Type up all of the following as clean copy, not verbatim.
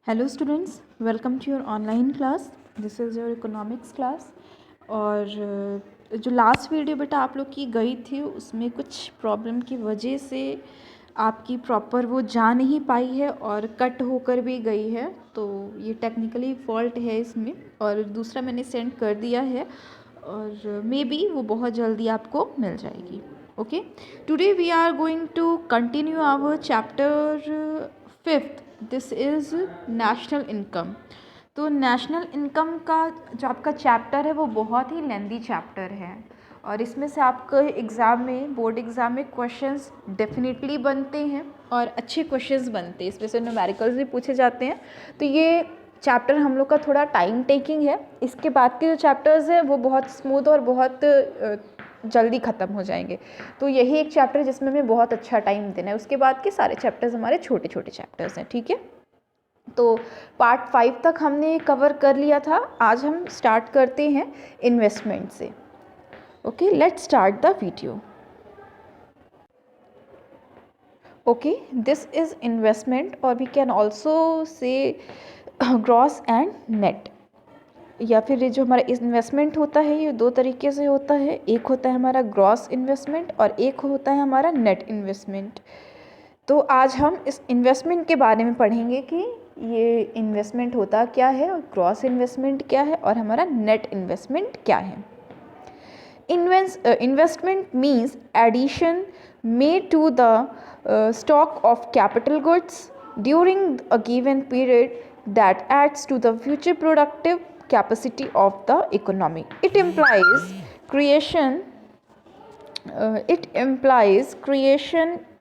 Hello students, welcome to your online class. This is your economics class. और जो last video बेटा आप लोग की गई थी उसमें कुछ प्रॉब्लम की वजह से आपकी प्रॉपर वो जा नहीं पाई है और कट होकर भी गई है, तो ये टेक्निकली फॉल्ट है इसमें। और दूसरा मैंने सेंड कर दिया है और मे बी वो बहुत जल्दी आपको मिल जाएगी। Okay, today we are going to continue our chapter 5th। This is national income. तो नेशनल इनकम का जो आपका चैप्टर है वो बहुत ही लेंदी चैप्टर है और इसमें से आपके एग्ज़ाम में, बोर्ड एग्ज़ाम में क्वेश्चंस डेफिनेटली बनते हैं और अच्छे क्वेश्चंस बनते हैं। इसमें से न्यूमेरिकल्स भी पूछे जाते हैं। तो ये चैप्टर हम लोग का थोड़ा टाइम टेकिंग है। इसके बाद के जो चैप्टर्स हैं वो बहुत स्मूथ और बहुत जल्दी ख़त्म हो जाएंगे। तो यही एक चैप्टर जिसमें हमें बहुत अच्छा टाइम देना है। उसके बाद के सारे चैप्टर्स हमारे छोटे छोटे चैप्टर्स हैं, ठीक है। तो पार्ट 5 तक हमने कवर कर लिया था। आज हम स्टार्ट करते हैं इन्वेस्टमेंट से। Okay, let's start the video. Okay, this is investment और we can also say gross and net, या फिर ये जो हमारा इन्वेस्टमेंट होता है ये दो तरीके से होता है। एक होता है हमारा ग्रॉस इन्वेस्टमेंट और एक होता है हमारा नेट इन्वेस्टमेंट। तो आज हम इस इन्वेस्टमेंट के बारे में पढ़ेंगे कि ये इन्वेस्टमेंट होता क्या है और ग्रॉस इन्वेस्टमेंट क्या है और हमारा नेट इन्वेस्टमेंट क्या है। Investment means addition made to the stock of capital goods during a given period that adds to the future productive capacity of the economy. It implies creation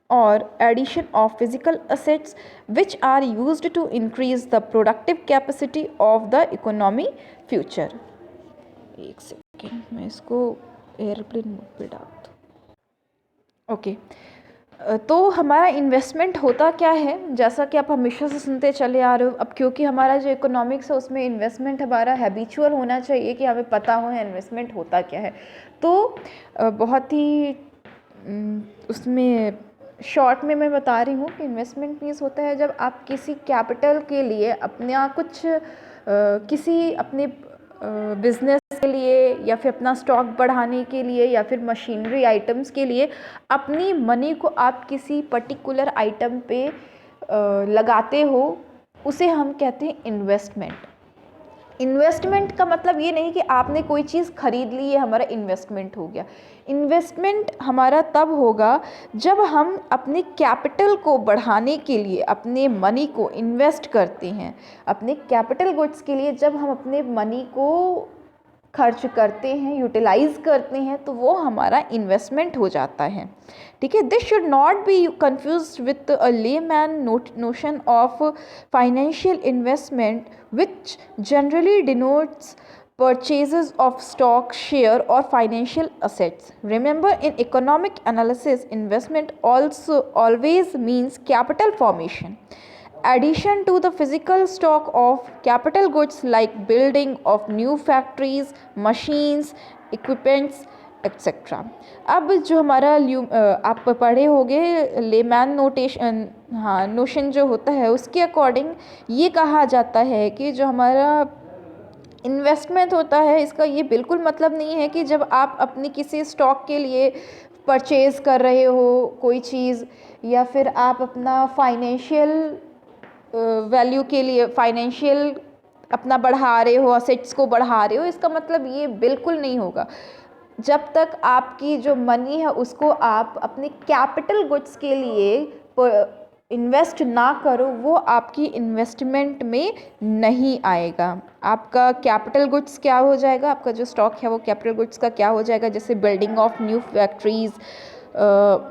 or addition of physical assets which are used to increase the productive capacity of the economy future. एक second, मैं इसको airplane mode पे डाल दूँ। Okay, तो हमारा investment होता क्या है, जैसा कि आप हमेशा से सुनते चले आ रहे हो। अब क्योंकि हमारा जो इकोनॉमिक्स है उसमें इन्वेस्टमेंट हमारा हैबिचुअल होना चाहिए कि हमें पता हो इन्वेस्टमेंट होता क्या है। तो बहुत ही उसमें शॉर्ट में मैं बता रही हूँ कि इन्वेस्टमेंट मीन्स होता है जब आप किसी कैपिटल के लिए अपना कुछ किसी अपने बिजनेस के लिए या फिर अपना स्टॉक बढ़ाने के लिए या फिर मशीनरी आइटम्स के लिए अपनी मनी को आप किसी पर्टिकुलर आइटम पे लगाते हो, उसे हम कहते हैं इन्वेस्टमेंट। इन्वेस्टमेंट का मतलब ये नहीं कि आपने कोई चीज़ खरीद ली, ये हमारा इन्वेस्टमेंट हो गया। इन्वेस्टमेंट हमारा तब होगा जब हम अपने कैपिटल को बढ़ाने के लिए अपने मनी को इन्वेस्ट करते हैं। अपने कैपिटल गुड्स के लिए जब हम अपने मनी को खर्च करते हैं, यूटिलाइज करते हैं, तो वो हमारा इन्वेस्टमेंट हो जाता है, ठीक है। This should not be confused with a layman notion of financial investment which generally denotes purchases of stock, share or financial assets. Remember, in economic analysis, investment also always means capital formation. Addition to the physical stock of capital goods like building of new factories, machines, equipments, etcetera. अब जो हमारा आप पढ़े होंगे layman notation, हाँ, notion जो होता है उसके अकॉर्डिंग ये कहा जाता है कि जो हमारा इन्वेस्टमेंट होता है इसका ये बिल्कुल मतलब नहीं है कि जब आप अपनी किसी स्टॉक के लिए परचेज़ कर रहे हो कोई चीज़, या फिर आप अपना फाइनेंशियल वैल्यू के लिए फाइनेंशियल अपना बढ़ा रहे हो, असेट्स को बढ़ा रहे हो, इसका मतलब ये बिल्कुल नहीं होगा। जब तक आपकी जो मनी है उसको आप अपने कैपिटल गुड्स के लिए इन्वेस्ट ना करो, वो आपकी इन्वेस्टमेंट में नहीं आएगा। आपका कैपिटल गुड्स क्या हो जाएगा, आपका जो स्टॉक है वो कैपिटल गुड्स का क्या हो जाएगा, जैसे building of new factories,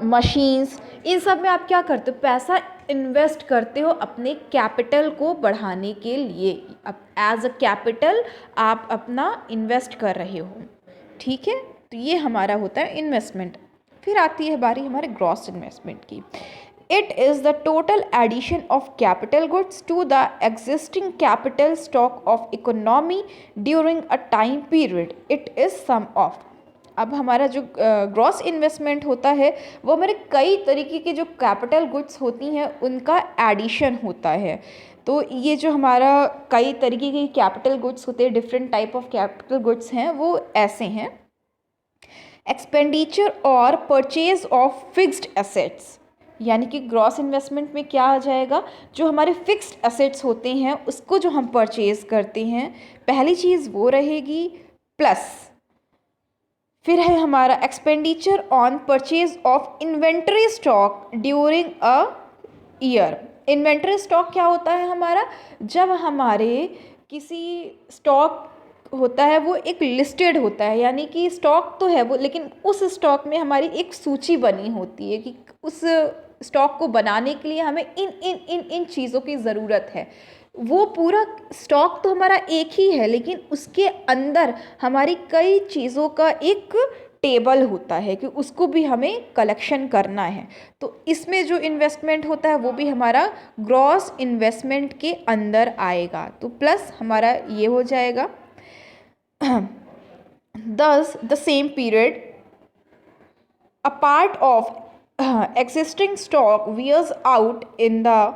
machines, इन सब में आप क्या करते हो, पैसा इन्वेस्ट करते हो अपने कैपिटल को बढ़ाने के लिए। अब एज अ कैपिटल आप अपना इन्वेस्ट कर रहे हो, ठीक है। तो ये हमारा होता है इन्वेस्टमेंट। फिर आती है बारी हमारे ग्रॉस इन्वेस्टमेंट की। It is the total addition of capital goods to the existing capital stock of economy during a time period. It is sum of. अब हमारा जो ग्रॉस इन्वेस्टमेंट होता है वो हमारे कई तरीके की जो कैपिटल गुड्स होती हैं उनका एडिशन होता है। तो ये जो हमारा कई तरीके के कैपिटल गुड्स होते हैं, different type of capital goods हैं, वो ऐसे हैं। एक्सपेंडिचर और परचेज ऑफ फिक्स्ड एसेट्स, यानी कि ग्रॉस इन्वेस्टमेंट में क्या आ जाएगा, जो हमारे फिक्स्ड एसेट्स होते हैं उसको जो हम परचेज करते हैं, पहली चीज़ वो रहेगी। प्लस फिर है हमारा expenditure on purchase of inventory stock during a year. Inventory stock क्या होता है हमारा, जब हमारे किसी स्टॉक होता है वो एक लिस्टेड होता है, यानी कि स्टॉक तो है वो, लेकिन उस स्टॉक में हमारी एक सूची बनी होती है कि उस स्टॉक को बनाने के लिए हमें इन इन इन इन चीज़ों की ज़रूरत है। वो पूरा स्टॉक तो हमारा एक ही है, लेकिन उसके अंदर हमारी कई चीज़ों का एक टेबल होता है कि उसको भी हमें कलेक्शन करना है। तो इसमें जो इन्वेस्टमेंट होता है वो भी हमारा ग्रॉस इन्वेस्टमेंट के अंदर आएगा। तो प्लस हमारा ये हो जाएगा। Thus, the same period, a part of existing stock wears out in the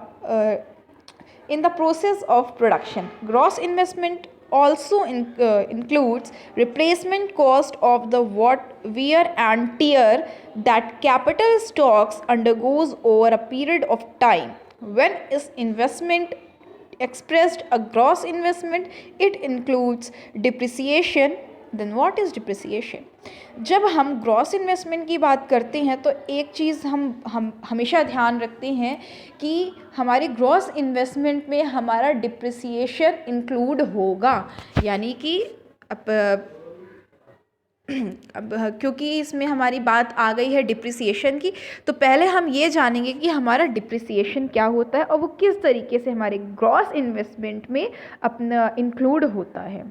process of production. Gross investment also includes replacement cost of the wear and tear that capital stocks undergoes over a period of time. When is investment expressed a gross investment, it includes depreciation. Then what is depreciation? जब हम gross investment की बात करते हैं तो एक चीज़ हम हमेशा ध्यान रखते हैं कि हमारे ग्रॉस इन्वेस्टमेंट में हमारा डिप्रिसिएशन इंक्लूड होगा, यानी कि अब क्योंकि इसमें हमारी बात आ गई है डिप्रिसिएशन की, तो पहले हम ये जानेंगे कि हमारा डिप्रिसिएशन क्या होता है और वो किस तरीके से हमारे ग्रॉस इन्वेस्टमेंट में अपना इंक्लूड होता है।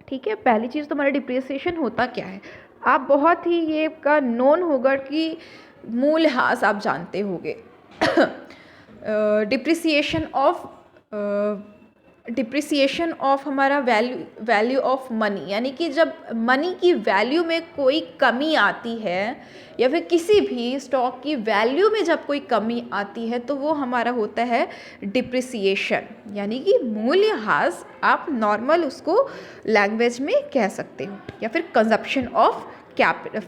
ठीक है, पहली चीज़ तो हमारा डिप्रिसिएशन होता क्या है। आप बहुत ही ये का नोन होगा कि मूल्यह्रास आप जानते होंगे। डिप्रिसिएशन ऑफ हमारा वैल्यू ऑफ मनी, यानी कि जब मनी की वैल्यू में कोई कमी आती है या फिर किसी भी स्टॉक की वैल्यू में जब कोई कमी आती है तो वो हमारा होता है डिप्रिसिएशन, यानी कि मूल्यह्रास आप नॉर्मल उसको लैंग्वेज में कह सकते हो, या फिर consumption of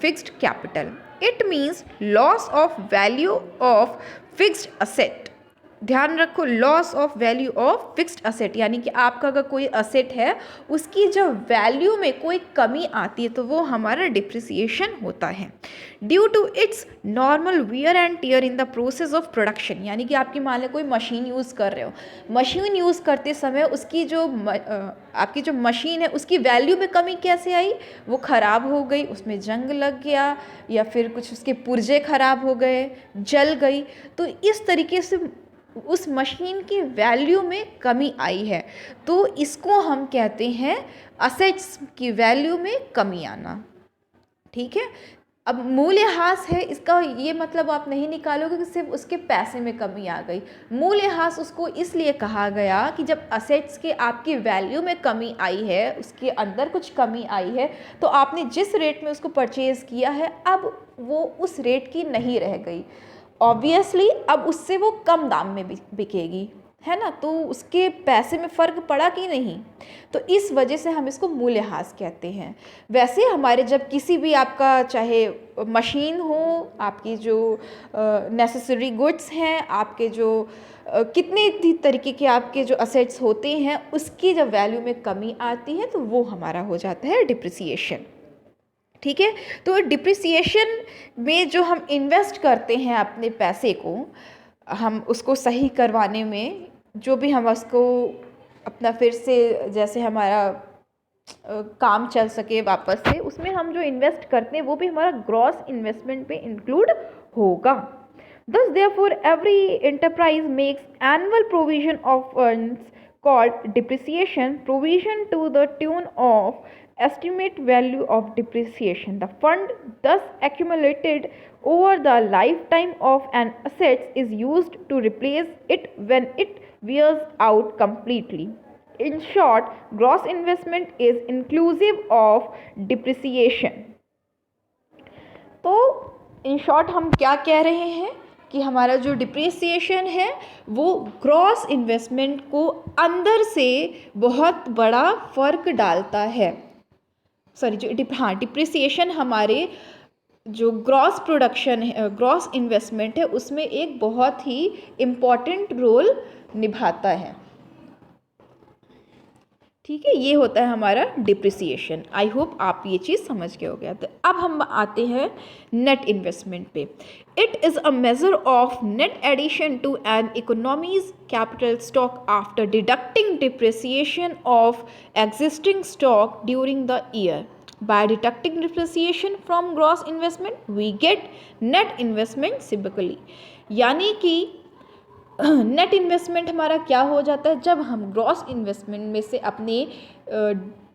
fixed capital. It means loss of value of fixed asset. ध्यान रखो, loss of value of fixed asset, यानी कि आपका अगर कोई असेट है उसकी जब वैल्यू में कोई कमी आती है तो वो हमारा डिप्रिसिएशन होता है। Due to its normal wear and tear in the process of production, यानी कि आपकी मान लो कोई मशीन यूज़ कर रहे हो, मशीन यूज़ करते समय उसकी जो आपकी जो मशीन है उसकी वैल्यू में कमी कैसे आई, वो ख़राब हो गई, उसमें जंग लग गया या फिर कुछ उसके पुर्जे ख़राब हो गए, जल गई, तो इस तरीके से उस मशीन की वैल्यू में कमी आई है, तो इसको हम कहते हैं असेट्स की वैल्यू में कमी आना। ठीक है, अब मूल्यह्रास है, इसका ये मतलब आप नहीं निकालोगे कि सिर्फ उसके पैसे में कमी आ गई। मूल्यह्रास उसको इसलिए कहा गया कि जब असेट्स के आपकी वैल्यू में कमी आई है, उसके अंदर कुछ कमी आई है, तो आपने जिस रेट में उसको परचेज़ किया है अब वो उस रेट की नहीं रह गई, ऑब्वियसली अब उससे वो कम दाम में बिकेगी, है ना, तो उसके पैसे में फ़र्क पड़ा कि नहीं, तो इस वजह से हम इसको मूल्यह्रास कहते हैं। वैसे हमारे जब किसी भी आपका चाहे मशीन हो, आपकी जो नेसेसरी गुड्स हैं, आपके जो कितने तरीके के आपके जो असेट्स होते हैं, उसकी जब वैल्यू में कमी आती है तो वो हमारा हो जाता है डिप्रिसिएशन। ठीक है, तो डिप्रिसिएशन में जो हम इन्वेस्ट करते हैं अपने पैसे को, हम उसको सही करवाने में, जो भी हम उसको अपना फिर से जैसे हमारा काम चल सके वापस से, उसमें हम जो इन्वेस्ट करते हैं वो भी हमारा ग्रॉस इन्वेस्टमेंट पे इंक्लूड होगा। Thus, therefore, every enterprise makes annual provision of funds called depreciation provision to the tune of estimate value of depreciation. The fund thus accumulated over the lifetime of an asset is used to replace it when it wears out completely. In short, gross investment is inclusive of depreciation. तो in short हम क्या कह रहे हैं कि हमारा जो depreciation है वो ग्रॉस इन्वेस्टमेंट को अंदर से बहुत बड़ा फ़र्क डालता है। सॉरी, जो डिप्रिसिएशन हमारे जो ग्रॉस प्रोडक्शन है, ग्रॉस इन्वेस्टमेंट है, उसमें एक बहुत ही इम्पॉर्टेंट रोल निभाता है। ठीक है, ये होता है हमारा डिप्रिसिएशन। आई होप आप ये चीज़ समझ गए हो गया। तो अब हम आते हैं नेट इन्वेस्टमेंट पे। It is a measure of net addition to an economy's capital stock after deducting depreciation of existing stock during the year. By deducting depreciation from gross investment, we get net investment typically। यानी कि net investment हमारा क्या हो जाता है, जब हम gross investment में से अपने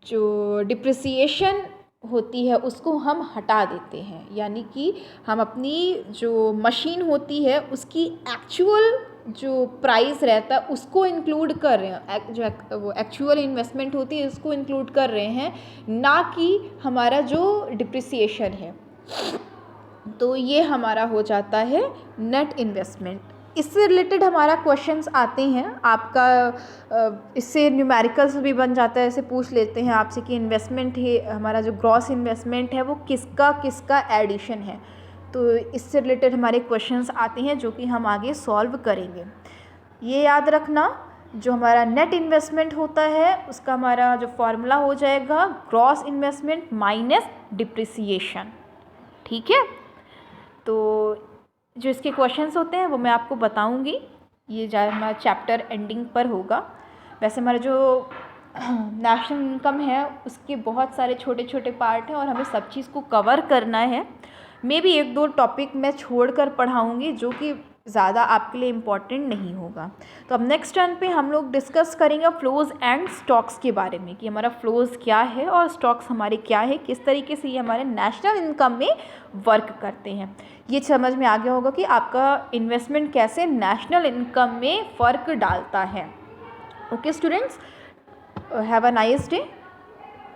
जो डिप्रिसिएशन होती है उसको हम हटा देते हैं। यानी कि हम अपनी जो मशीन होती है उसकी एक्चुअल जो प्राइस रहता है उसको इंक्लूड कर रहे हैं, जो वो एक्चुअल इन्वेस्टमेंट होती है उसको इंक्लूड कर रहे हैं, ना कि हमारा जो डिप्रिसिएशन है। तो ये हमारा हो जाता है नेट इन्वेस्टमेंट। इससे रिलेटेड हमारा क्वेश्चंस आते हैं, आपका इससे न्यूमेरिकल्स भी बन जाता है। ऐसे पूछ लेते हैं आपसे कि इन्वेस्टमेंट है हमारा जो ग्रॉस इन्वेस्टमेंट है वो किसका किसका एडिशन है। तो इससे रिलेटेड हमारे क्वेश्चंस आते हैं जो कि हम आगे सॉल्व करेंगे। ये याद रखना, जो हमारा नेट इन्वेस्टमेंट होता है उसका हमारा जो फॉर्मूला हो जाएगा ग्रॉस इन्वेस्टमेंट माइनस डिप्रिसिएशन। ठीक है, तो जो इसके क्वेश्चंस होते हैं वो मैं आपको बताऊंगी, ये जो हमारा चैप्टर एंडिंग पर होगा। वैसे हमारा जो नेशनल इनकम है उसके बहुत सारे छोटे छोटे पार्ट हैं और हमें सब चीज़ को कवर करना है। मे भी एक दो टॉपिक मैं छोड़कर पढ़ाऊंगी जो कि ज़्यादा आपके लिए इम्पॉर्टेंट नहीं होगा। तो अब नेक्स्ट टर्न पे हम लोग डिस्कस करेंगे फ्लोज़ एंड स्टॉक्स के बारे में, कि हमारा फ्लोज़ क्या है और स्टॉक्स हमारे क्या है, किस तरीके से ये हमारे नेशनल इनकम में वर्क करते हैं। ये समझ में आ गया होगा कि आपका इन्वेस्टमेंट कैसे नेशनल इनकम में फ़र्क डालता है। Okay students, have a nice day.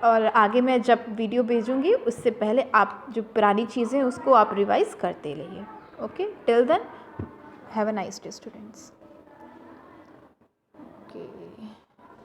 और आगे मैं जब वीडियो भेजूँगी उससे पहले आप जो पुरानी चीज़ें उसको आप रिवाइज़ करते रहिए। Okay, till then have a nice day students.